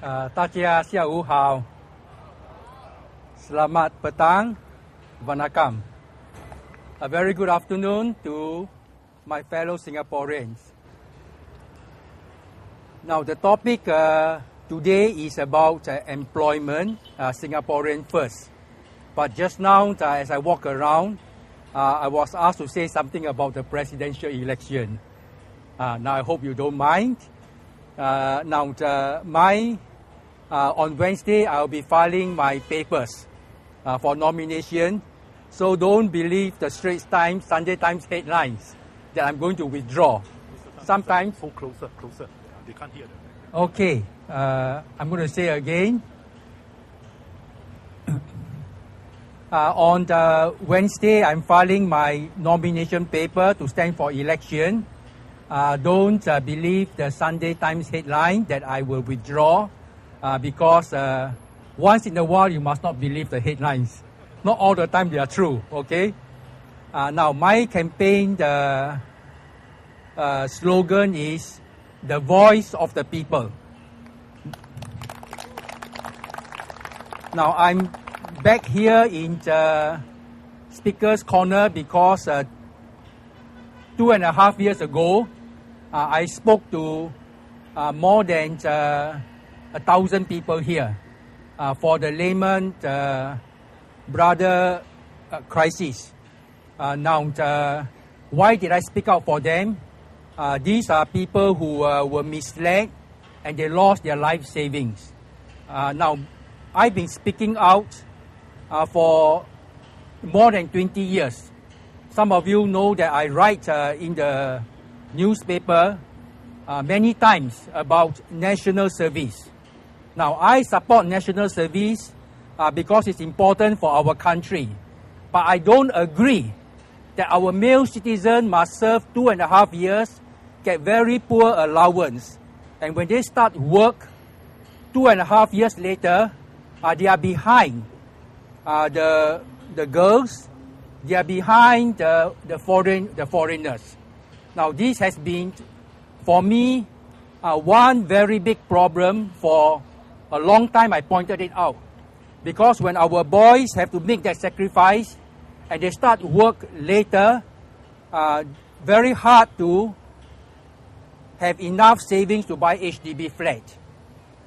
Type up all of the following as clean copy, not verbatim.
大家下午好 Selamat petang Vanakkam. A very good afternoon to my fellow Singaporeans. Now the topic today is about employment, Singaporean first. But just now as I walk around, I was asked to say something about the presidential election. Now I hope you don't mind. On Wednesday, I'll be filing my papers for nomination. So don't believe the Straits Times, Sunday Times headlines that I'm going to withdraw. Sometimes. Closer. They can't hear them. Okay, I'm going to say again. On the Wednesday, I'm filing my nomination paper to stand for election. Don't believe the Sunday Times headline that I will withdraw. Because once in a while you must not believe the headlines. Not all the time they are true, okay? Now my campaign slogan is the voice of the people. Now I'm back here in the speaker's corner because 2.5 years ago I spoke to more than 1,000 people here for the Lehman Brothers crisis. Why did I speak out for them? These are people who were misled and they lost their life savings. Now, I've been speaking out for more than 20 years. Some of you know that I write in the newspaper many times about national service. Now, I support national service because it's important for our country. But I don't agree that our male citizen must serve 2.5 years, get very poor allowance. And when they start work, 2.5 years later, they are behind the girls, they are behind the foreigners. Now, this has been, for me, one very big problem for a long time. I pointed it out because when our boys have to make that sacrifice and they start work later, very hard to have enough savings to buy HDB flat.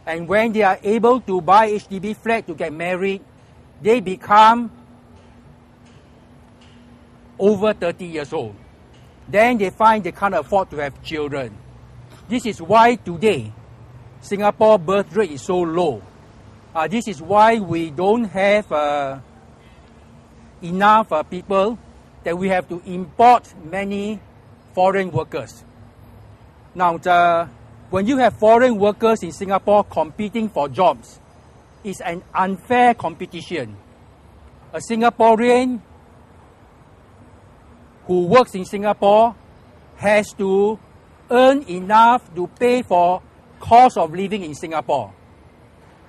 And when they are able to buy HDB flat to get married, they become over 30 years old. Then they find they can't afford to have children. This is why today Singapore birth rate is so low. This is why we don't have enough people, that we have to import many foreign workers. Now, when you have foreign workers in Singapore competing for jobs, it's an unfair competition. A Singaporean who works in Singapore has to earn enough to pay for cost of living in Singapore.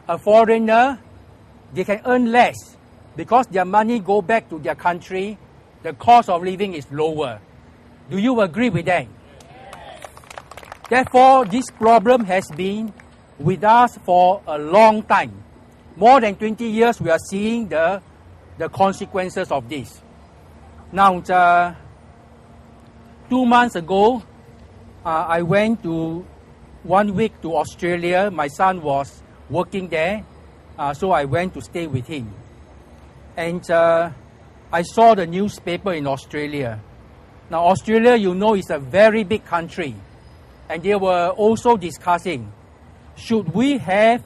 A foreigner, they can earn less because their money go back to their country. The cost of living is lower. Do you agree with that? Yes. Therefore, this problem has been with us for a long time. More than 20 years, we are seeing the consequences of this. Now, 2 months ago, I went to 1 week to Australia. My son was working there, so I went to stay with him. And I saw the newspaper in Australia. Now, Australia, you know, is a very big country. And they were also discussing, should we have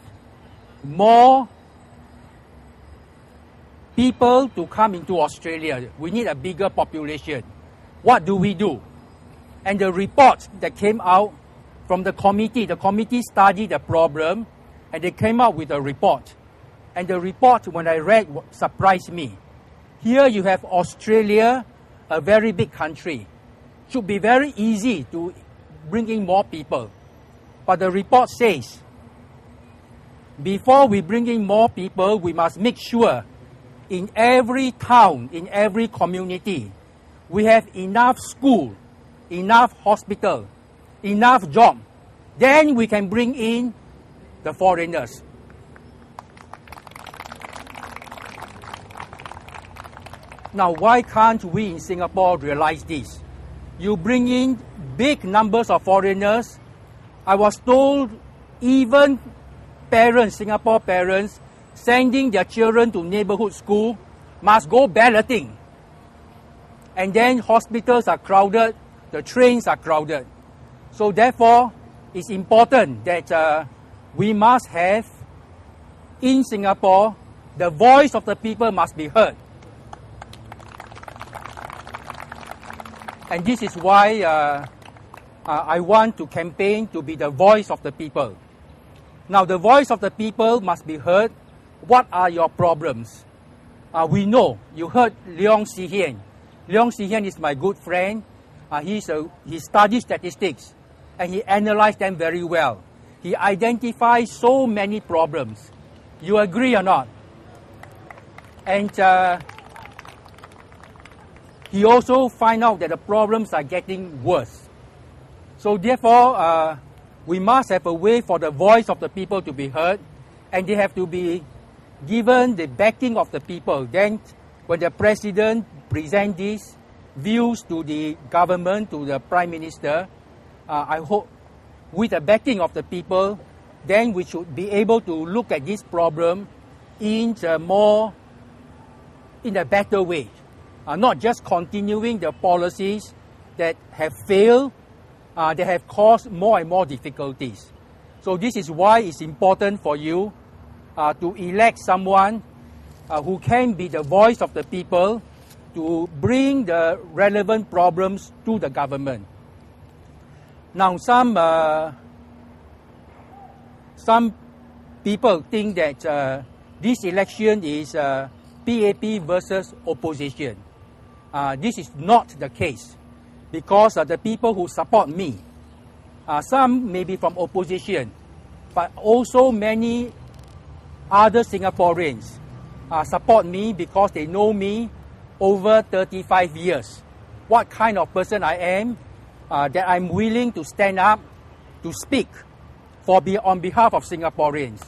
more people to come into Australia? We need a bigger population. What do we do? And the report that came out from the committee studied the problem and they came out with a report. And the report, when I read, surprised me. Here you have Australia, a very big country. Should be very easy to bring in more people. But the report says, before we bring in more people, we must make sure in every town, in every community, we have enough school, enough hospital, enough job. Then we can bring in the foreigners. Now, why can't we in Singapore realize this? You bring in big numbers of foreigners. I was told even parents, Singapore parents, sending their children to neighborhood school must go balloting. And then hospitals are crowded, the trains are crowded. So therefore, it's important that we must have, in Singapore, the voice of the people must be heard. And this is why I want to campaign to be the voice of the people. Now, the voice of the people must be heard. What are your problems? We know. You heard Leong Si Hian. Leong Si Hian is my good friend. He studies statistics and he analyzed them very well. He identifies so many problems. You agree or not? And he also find out that the problems are getting worse. So therefore, we must have a way for the voice of the people to be heard, and they have to be given the backing of the people. Then when the president presents these views to the government, to the prime minister, I hope with the backing of the people, then we should be able to look at this problem in a better way. Not just continuing the policies that have failed, that have caused more and more difficulties. So this is why it's important for you to elect someone who can be the voice of the people to bring the relevant problems to the government. Now, some people think that this election is PAP versus opposition. This is not the case, because the people who support me, some may be from opposition, but also many other Singaporeans support me because they know me over 35 years. What kind of person I am, that I'm willing to stand up to speak on behalf of Singaporeans.